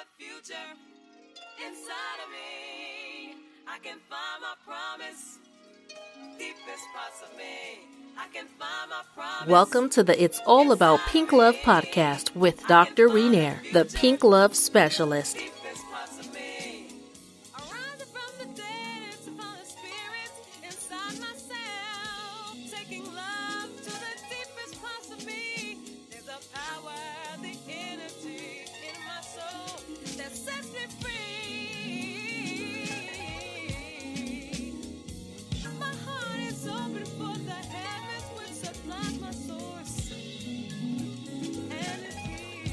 the future inside of me. I can find my promise. Deepest parts of me. I can find my promise. Welcome to the It's All About Pink Love podcast with Dr. Renair, the Pink Love Specialist. Deepest parts of me. Arising from the dead to find the spirit inside myself. Taking love to the deepest parts of me. There's a power, the energy in my soul that sets me free. My heart is open for the heavens which supplies my source. And it's here.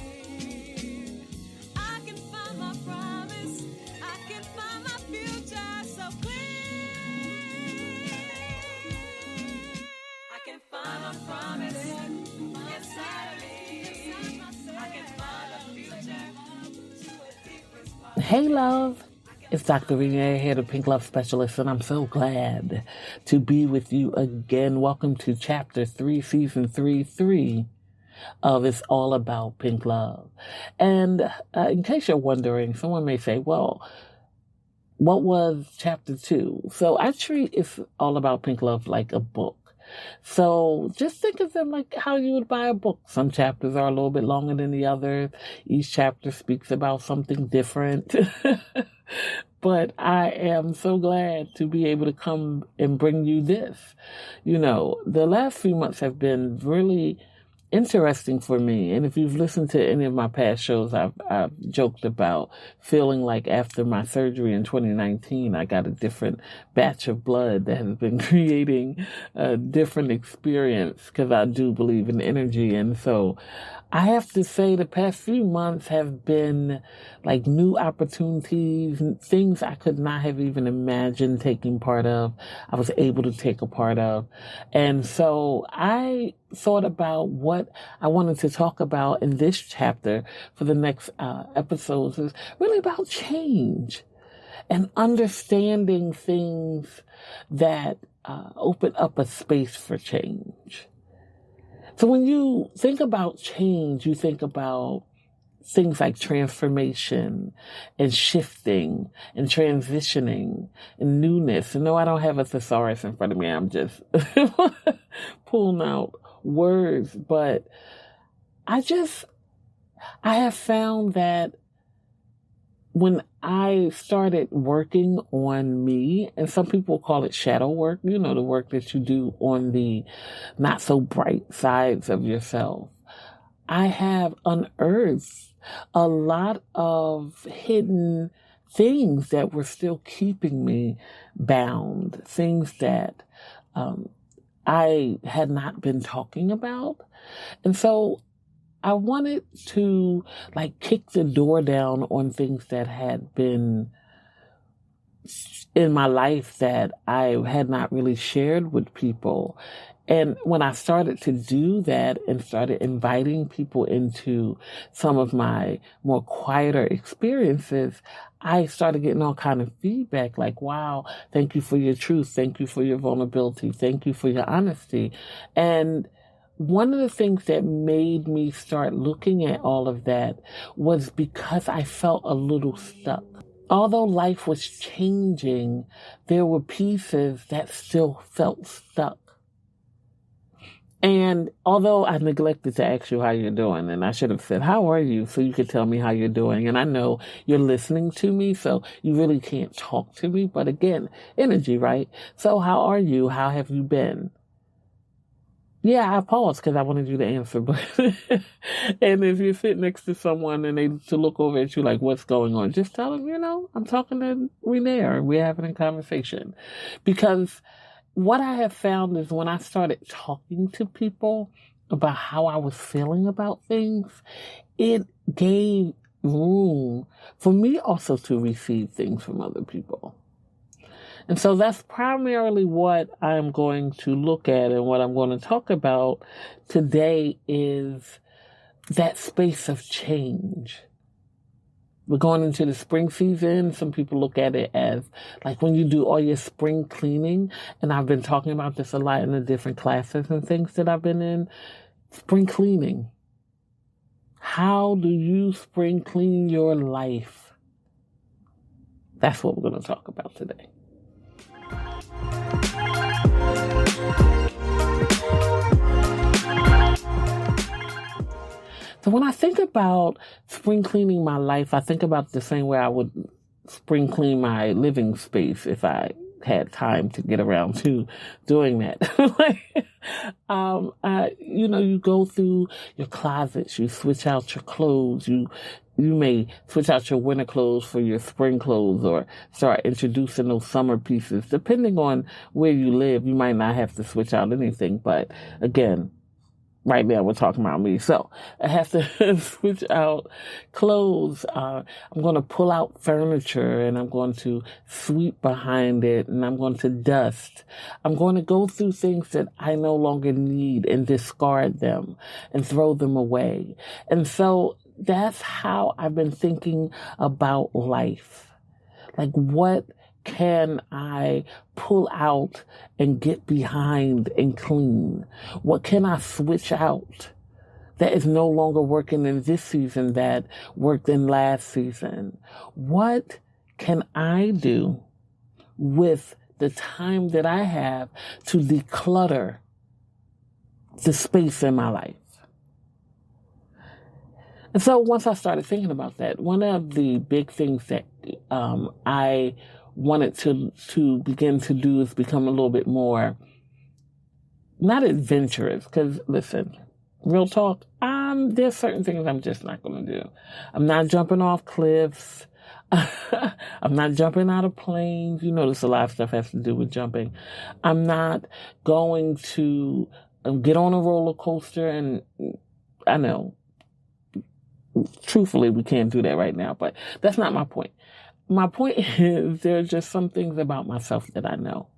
I can find my promise. I can find my future so clear. I can find my promise inside of me. I can find a future to a deepest part. Hey, love. It's Dr. Renair here, the Pink Love Specialist, and I'm so glad to be with you again. Welcome to Chapter 3, Season 3 of It's All About Pink Love. And in case you're wondering, someone may say, well, what was Chapter 2? So I treat It's All About Pink Love like a book. So just think of them like how you would buy a book. Some chapters are a little bit longer than the others. Each chapter speaks about something different. But I am so glad to be able to come and bring you this. You know, the last few months have been really interesting for me. And if you've listened to any of my past shows, I've joked about feeling like after my surgery in 2019, I got a different batch of blood that has been creating a different experience because I do believe in energy. And so I have to say the past few months have been like new opportunities, things I could not have even imagined taking part of. I was able to take a part of. And so I thought about what I wanted to talk about in this chapter for the next episodes is really about change and understanding things that open up a space for change. So when you think about change, you think about things like transformation and shifting and transitioning and newness. And no, I don't have a thesaurus in front of me. I'm just pulling out words. But I have found that when I started working on me, and some people call it shadow work, you know, the work that you do on the not so bright sides of yourself, I have unearthed a lot of hidden things that were still keeping me bound, things that I had not been talking about. And so I wanted to like kick the door down on things that had been in my life that I had not really shared with people. And when I started to do that and started inviting people into some of my more quieter experiences, I started getting all kind of feedback like, wow, thank you for your truth. Thank you for your vulnerability. Thank you for your honesty. And one of the things that made me start looking at all of that was because I felt a little stuck. Although life was changing, there were pieces that still felt stuck. And although I neglected to ask you how you're doing, and I should have said, how are you? So you could tell me how you're doing. And I know you're listening to me, so you really can't talk to me. But again, energy, right? So how are you? How have you been? Yeah, I paused because I wanted you to answer. But and if you sit next to someone and they to look over at you like, what's going on? Just tell them, you know, I'm talking to Renair. We're having a conversation. Because what I have found is when I started talking to people about how I was feeling about things, it gave room for me also to receive things from other people. And so that's primarily what I'm going to look at, and what I'm going to talk about today is that space of change. We're going into the spring season. Some people look at it as like when you do all your spring cleaning, and I've been talking about this a lot in the different classes and things that I've been in. Spring cleaning. How do you spring clean your life? That's what we're going to talk about today. So when I think about spring cleaning my life, I think about the same way I would spring clean my living space if I had time to get around to doing that. You go through your closets, you switch out your clothes, you may switch out your winter clothes for your spring clothes or start introducing those summer pieces. Depending on where you live, you might not have to switch out anything, but again, right now we're talking about me. So I have to switch out clothes. I'm going to pull out furniture and I'm going to sweep behind it and I'm going to dust. I'm going to go through things that I no longer need and discard them and throw them away. And so that's how I've been thinking about life. Like, what can I pull out and get behind and clean? What can I switch out that is no longer working in this season that worked in last season? What can I do with the time that I have to declutter the space in my life? And so once I started thinking about that, one of the big things that I wanted to begin to do is become a little bit more, not adventurous, because listen, real talk, there's certain things I'm just not going to do. I'm not jumping off cliffs. I'm not jumping out of planes. You notice a lot of stuff has to do with jumping. I'm not going to get on a roller coaster, and I know, truthfully, we can't do that right now, but that's not my point. My point is there are just some things about myself that I know.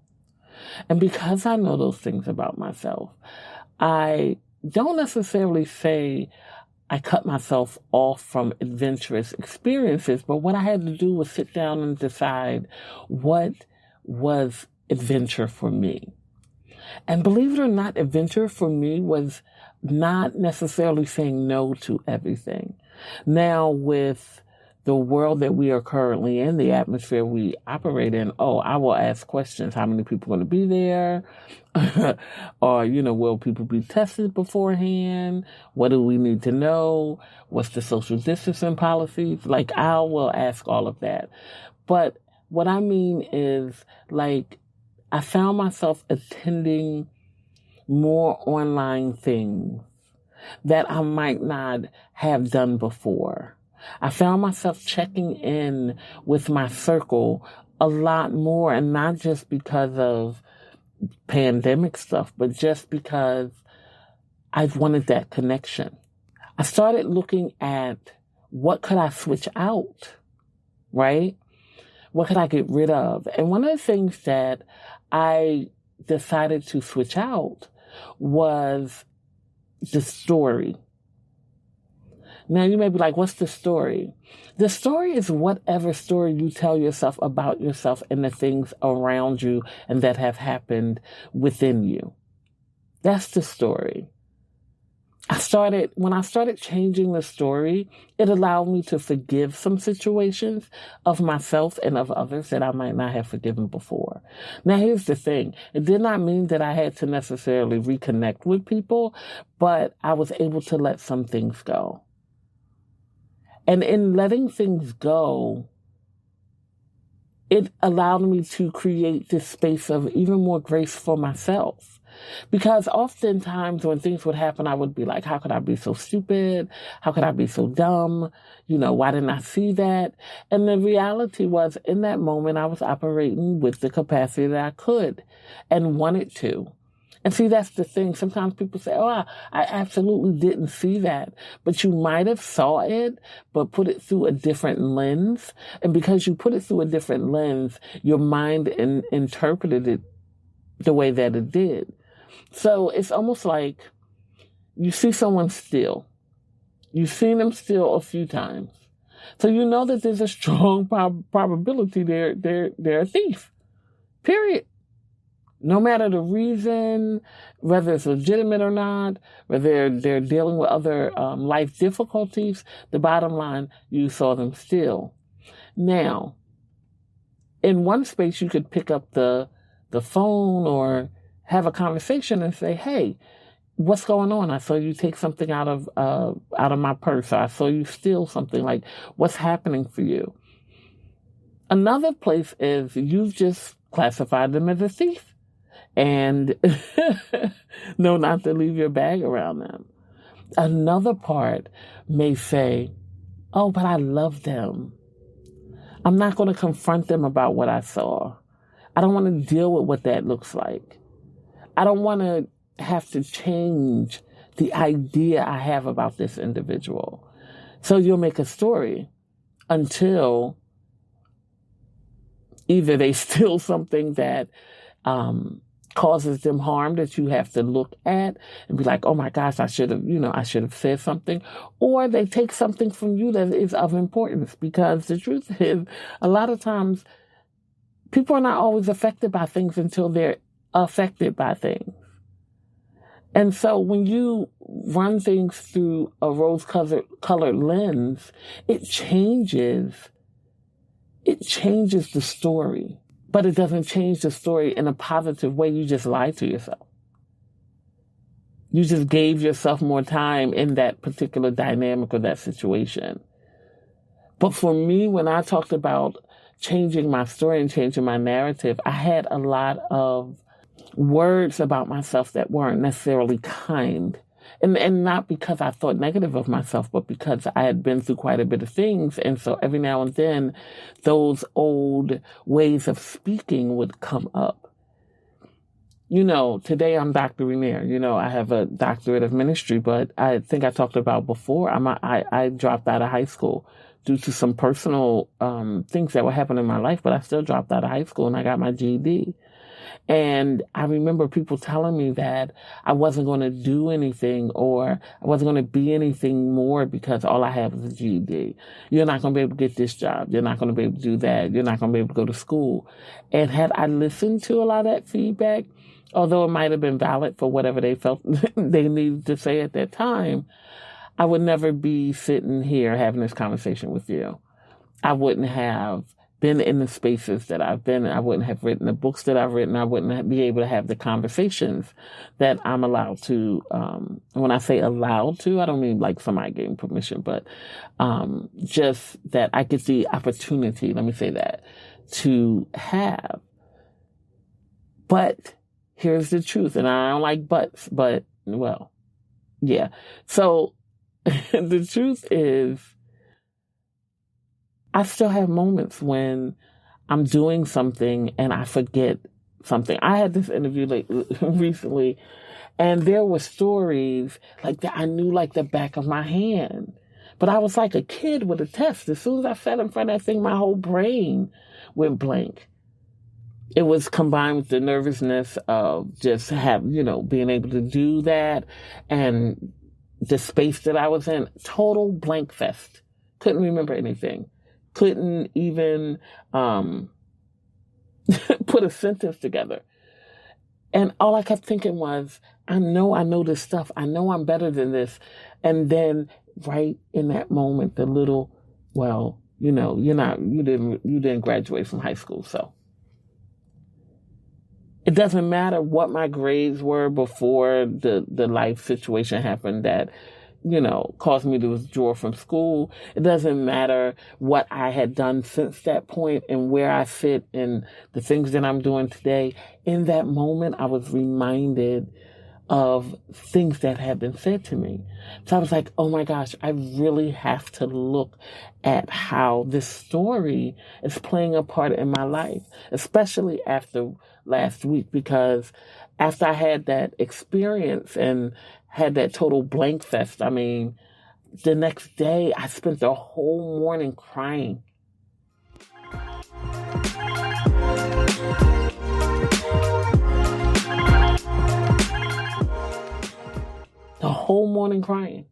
And because I know those things about myself, I don't necessarily say I cut myself off from adventurous experiences, but what I had to do was sit down and decide what was adventure for me. And believe it or not, adventure for me was not necessarily saying no to everything. Now, with the world that we are currently in, the atmosphere we operate in, I will ask questions. How many people are going to be there? Or, will people be tested beforehand? What do we need to know? What's the social distancing policies? I will ask all of that. But what I mean is, I found myself attending more online things that I might not have done before. I found myself checking in with my circle a lot more, and not just because of pandemic stuff, but just because I wanted that connection. I started looking at what could I switch out, right? What could I get rid of? And one of the things that I decided to switch out was the story. Now you may be like, what's the story? The story is whatever story you tell yourself about yourself and the things around you and that have happened within you. That's the story. When I started changing the story, it allowed me to forgive some situations of myself and of others that I might not have forgiven before. Now, here's the thing. It did not mean that I had to necessarily reconnect with people, but I was able to let some things go. And in letting things go, it allowed me to create this space of even more grace for myself. Because oftentimes when things would happen, I would be like, how could I be so stupid? How could I be so dumb? Why didn't I see that? And the reality was, in that moment, I was operating with the capacity that I could and wanted to. And see, that's the thing. Sometimes people say, I absolutely didn't see that. But you might have saw it, but put it through a different lens. And because you put it through a different lens, your mind interpreted it the way that it did. So it's almost like you see someone steal. You've seen them steal a few times. So you know that there's a strong probability they're a thief. Period. No matter the reason, whether it's legitimate or not, whether they're dealing with other life difficulties, the bottom line, you saw them still. Now, in one space, you could pick up the phone or have a conversation and say, hey, what's going on? I saw you take something out of my purse. I saw you steal something. Like, what's happening for you? Another place is you've just classified them as a thief and know not to leave your bag around them. Another part may say, oh, but I love them. I'm not going to confront them about what I saw. I don't want to deal with what that looks like. I don't want to have to change the idea I have about this individual. So you'll make a story until either they steal something that causes them harm that you have to look at and be like, oh my gosh, I should have said something. Or they take something from you that is of importance, because the truth is, a lot of times people are not always affected by things until they're affected by things. And so when you run things through a rose-colored lens, it changes the story. But it doesn't change the story in a positive way. You just lied to yourself. You just gave yourself more time in that particular dynamic or that situation. But for me, when I talked about changing my story and changing my narrative, I had a lot of words about myself that weren't necessarily kind. And not because I thought negative of myself, but because I had been through quite a bit of things. And so every now and then, those old ways of speaking would come up. Today I'm Dr. Renair. I have a doctorate of ministry, but I think I talked about before, I dropped out of high school due to some personal things that were happening in my life, but I still dropped out of high school and I got my GED. And I remember people telling me that I wasn't going to do anything or I wasn't going to be anything more because all I have is a GED. You're not going to be able to get this job. You're not going to be able to do that. You're not going to be able to go to school. And had I listened to a lot of that feedback, although it might have been valid for whatever they felt they needed to say at that time, I would never be sitting here having this conversation with you. I wouldn't have been in the spaces that I've been in. I wouldn't have written the books that I've written. I wouldn't be able to have the conversations that I'm allowed to. When I say allowed to, I don't mean like somebody gave me permission, but just that I get the opportunity, let me say that, to have. But here's the truth, and I don't like buts, but, well, yeah. So the truth is, I still have moments when I'm doing something and I forget something. I had this interview recently, and there were stories like that I knew like the back of my hand. But I was like a kid with a test. As soon as I sat in front of that thing, my whole brain went blank. It was combined with the nervousness of just being able to do that, and the space that I was in, total blank fest. Couldn't remember anything. Couldn't even put a sentence together. And all I kept thinking was, I know this stuff. I know I'm better than this. And then right in that moment, the little, you didn't graduate from high school. So it doesn't matter what my grades were before the life situation happened that caused me to withdraw from school. It doesn't matter what I had done since that point and where I sit and the things that I'm doing today. In that moment, I was reminded of things that had been said to me. So I was like, oh my gosh, I really have to look at how this story is playing a part in my life, especially after last week, because after I had that experience and had that total blank fest, the next day I spent the whole morning crying. The whole morning crying.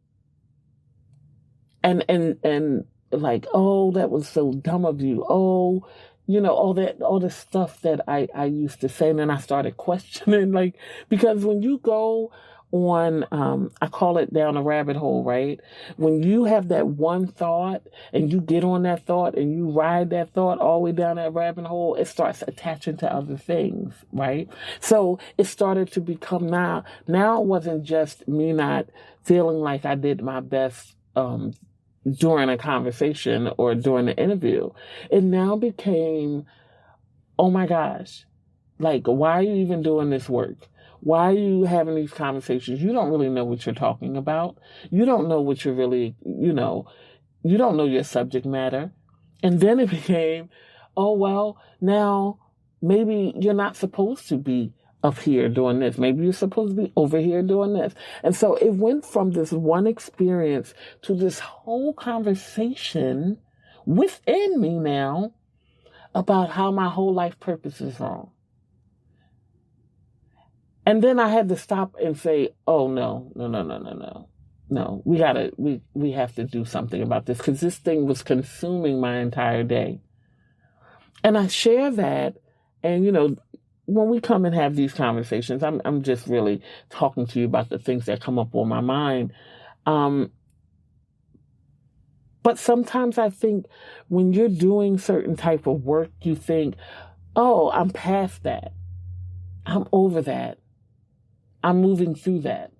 And like, oh, that was so dumb of you. Oh, all the stuff that I used to say. And then I started questioning, like, because when you go on, I call it down a rabbit hole, right? When you have that one thought and you get on that thought and you ride that thought all the way down that rabbit hole, it starts attaching to other things, right? So it started to become now it wasn't just me not feeling like I did my best, during a conversation or during the interview. It now became, oh my gosh, like, why are you even doing this work? Why are you having these conversations? You don't really know what you're talking about. You don't know what you're really, you don't know your subject matter. And then it became, oh, well, now maybe you're not supposed to be up here doing this. Maybe you're supposed to be over here doing this. And so it went from this one experience to this whole conversation within me now about how my whole life purpose is wrong. And then I had to stop and say, oh, no. No, we have to do something about this, because this thing was consuming my entire day. And I share that. And, when we come and have these conversations, I'm just really talking to you about the things that come up on my mind. But sometimes I think when you're doing certain type of work, you think, oh, I'm past that. I'm over that. I'm moving through that.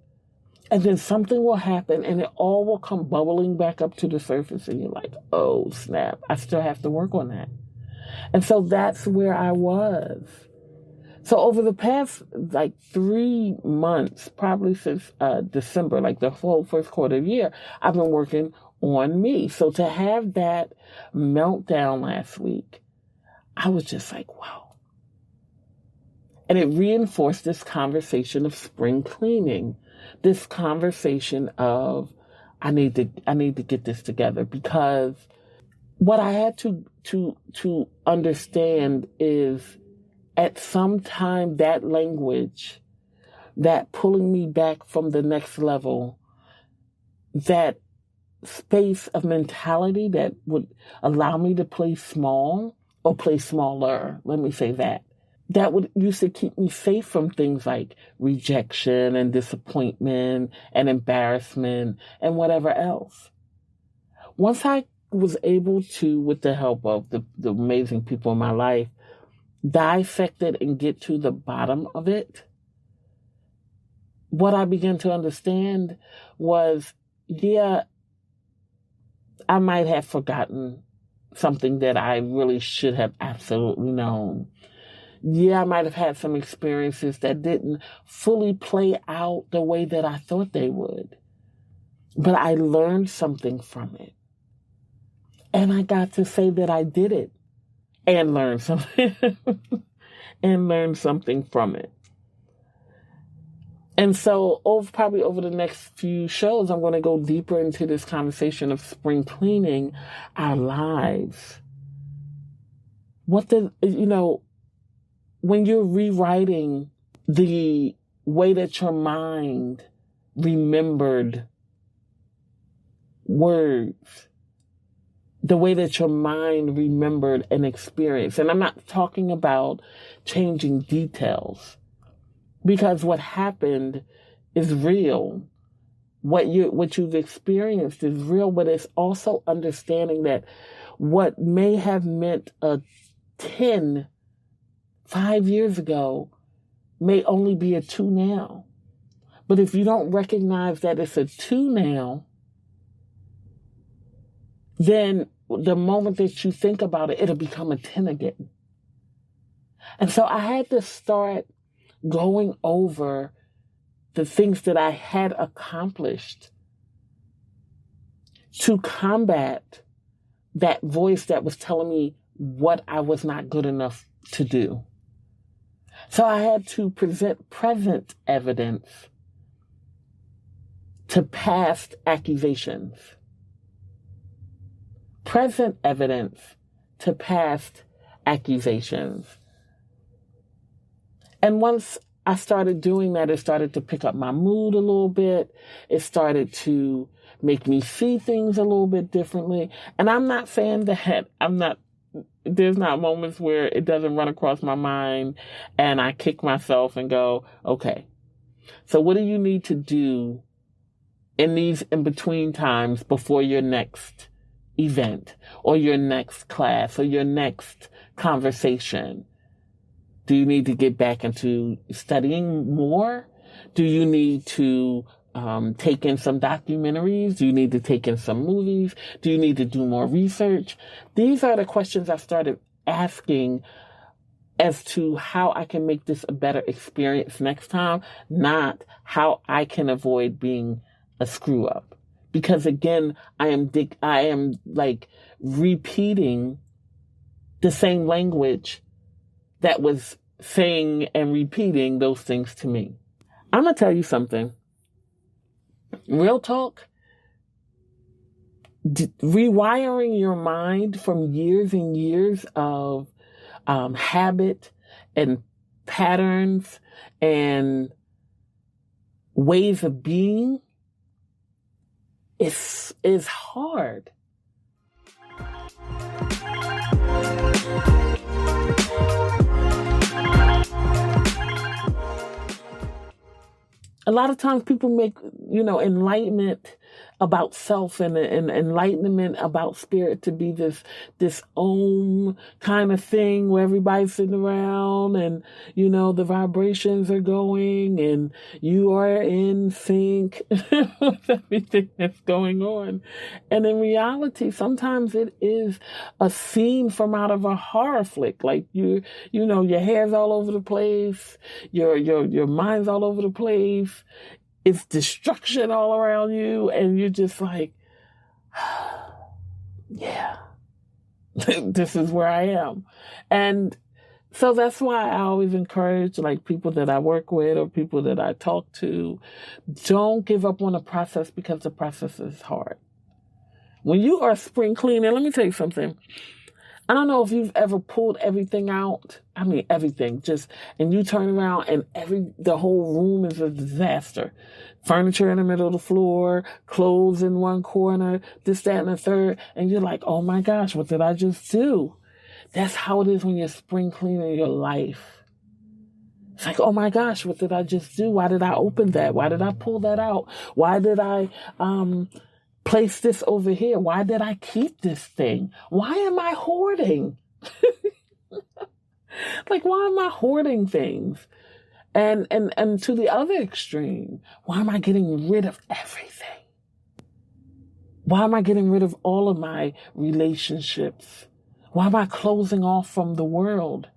And then something will happen and it all will come bubbling back up to the surface. And you're like, oh, snap, I still have to work on that. And so that's where I was. So over the past, 3 months, probably since December, the whole first quarter of the year, I've been working on me. So to have that meltdown last week, I was just like, wow. And it reinforced this conversation of spring cleaning, this conversation of, I need to get this together, because what I had to understand is, at some time, that language, that pulling me back from the next level, that space of mentality that would allow me to play small or play smaller, let me say that would used to keep me safe from things like rejection and disappointment and embarrassment and whatever else. Once I was able to, with the help of the amazing people in my life, dissect it and get to the bottom of it, what I began to understand was, yeah, I might have forgotten something that I really should have absolutely known. Yeah, I might have had some experiences that didn't fully play out the way that I thought they would. But I learned something from it. And I got to say that I did it. And learn something, and learn something from it. And so probably over the next few shows, I'm going to go deeper into this conversation of spring cleaning our lives. When you're rewriting the way that your mind remembered words, the way that your mind remembered an experience. And I'm not talking about changing details, because what happened is real. What you've experienced is real, but it's also understanding that what may have meant a 5 years ago may only be a 2 now. But if you don't recognize that it's a 2 now, then the moment that you think about it, it'll become a 10 again. And so I had to start going over the things that I had accomplished to combat that voice that was telling me what I was not good enough to do. So I had to present present evidence to past accusations. Present evidence to past accusations. And once I started doing that, it started to pick up my mood a little bit. It started to make me see things a little bit differently. And I'm not saying that I'm not there's not moments where it doesn't run across my mind and I kick myself and go, okay, so what do you need to do in these in-between times before your next event or your next class or your next conversation? Do you need to get back into studying more? Do you need to take in some documentaries? Do you need to take in some movies? Do you need to do more research? These are the questions I started asking as to how I can make this a better experience next time, not how I can avoid being a screw up. Because again, I am like repeating the same language that was saying and repeating those things to me. I'm going to tell you something. Real talk, rewiring your mind from years and years of habit and patterns and ways of being is hard. A lot of times people make, enlightenment about self and enlightenment about spirit to be this kind of thing where everybody's sitting around and, the vibrations are going and you are in sync with everything that's going on. And in reality, sometimes it is a scene from out of a horror flick. Like your hair's all over the place, your mind's all over the place. It's destruction all around you, and you're just like, yeah, this is where I am. And so that's why I always encourage like people that I work with or people that I talk to, don't give up on the process because the process is hard. When you are spring cleaning, let me tell you something. I don't know if you've ever pulled everything out. I mean, everything. And you turn around and the whole room is a disaster. Furniture in the middle of the floor, clothes in one corner, this, that, and the third. And you're like, oh my gosh, what did I just do? That's how it is when you're spring cleaning your life. It's like, oh my gosh, what did I just do? Why did I open that? Why did I pull that out? Why did I, place this over here? Why did I keep this thing? Why am I hoarding? Like, why am I hoarding things? And to the other extreme, why am I getting rid of everything? Why am I getting rid of all of my relationships? Why am I closing off from the world?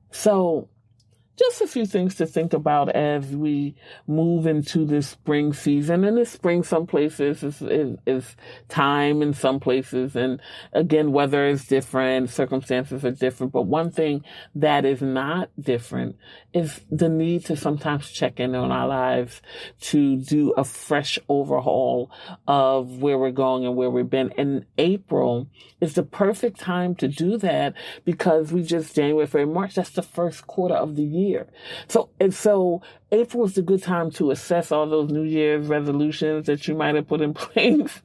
So, just a few things to think about as we move into this spring season. And this spring, some places is time in some places. And again, weather is different, circumstances are different. But one thing that is not different is the need to sometimes check in on our lives, to do a fresh overhaul of where we're going and where we've been. And April is the perfect time to do that because we just January, February, March, that's the first quarter of the year. So April is a good time to assess all those New Year's resolutions that you might have put in place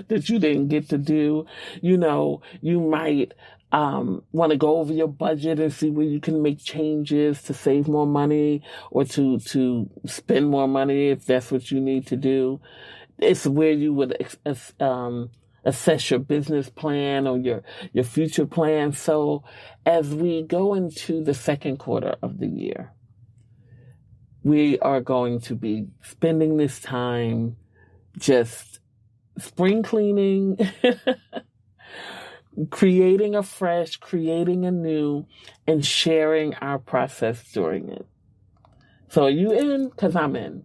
that you didn't get to do. You might want to go over your budget and see where you can make changes to save more money or to spend more money if that's what you need to do. It's where you would assess your business plan or your future plan. So as we go into the second quarter of the year, we are going to be spending this time just spring cleaning, creating afresh, creating anew, and sharing our process during it. So are you in? Because I'm in.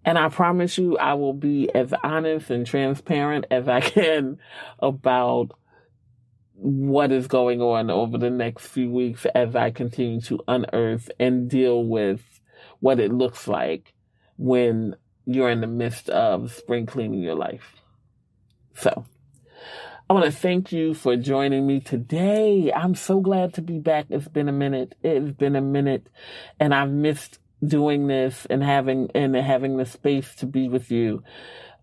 And I promise you, I will be as honest and transparent as I can about what is going on over the next few weeks as I continue to unearth and deal with what it looks like when you're in the midst of spring cleaning your life. So I want to thank you for joining me today. I'm so glad to be back. It's been a minute. And I've missed doing this and having the space to be with you.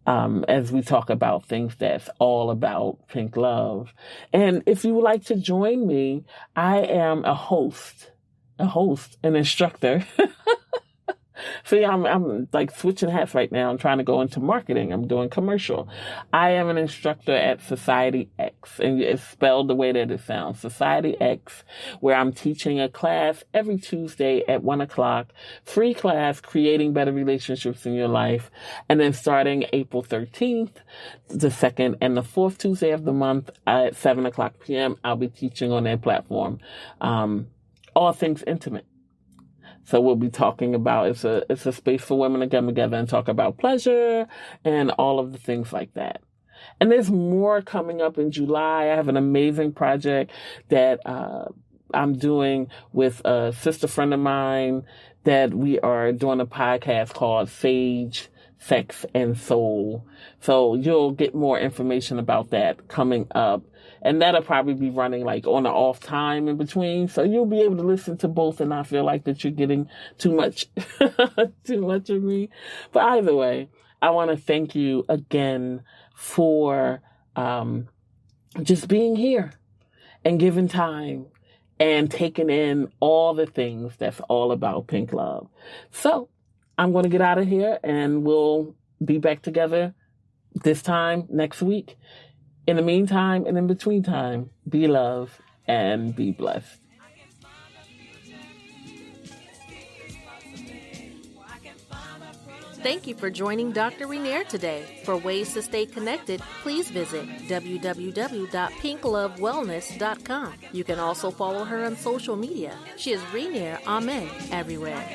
as we talk about things that's all about pink love. And if you would like to join me, I am a host, an instructor. See, I'm like switching hats right now. I'm trying to go into marketing. I'm doing commercial. I am an instructor at Society X, and it's spelled the way that it sounds. Society X, where I'm teaching a class every Tuesday at 1:00, free class, creating better relationships in your life. And then starting April 13th, the second and the fourth Tuesday of the month at 7:00 p.m., I'll be teaching on that platform, all things intimate. So we'll be talking about, it's a space for women to come together and talk about pleasure and all of the things like that. And there's more coming up in July. I have an amazing project that I'm doing with a sister friend of mine, that we are doing a podcast called Sage, Sex, and Soul. So you'll get more information about that coming up. And that'll probably be running like on an off time in between. So you'll be able to listen to both and not feel like that you're getting too much, too much of me. But either way, I want to thank you again for, just being here and giving time and taking in all the things that's all about pink love. So I'm going to get out of here, and we'll be back together this time next week. In the meantime and in between time, be loved and be blessed. Thank you for joining Dr. Renair today. For ways to stay connected, please visit www.pinklovewellness.com. You can also follow her on social media. She is Renair Amin everywhere.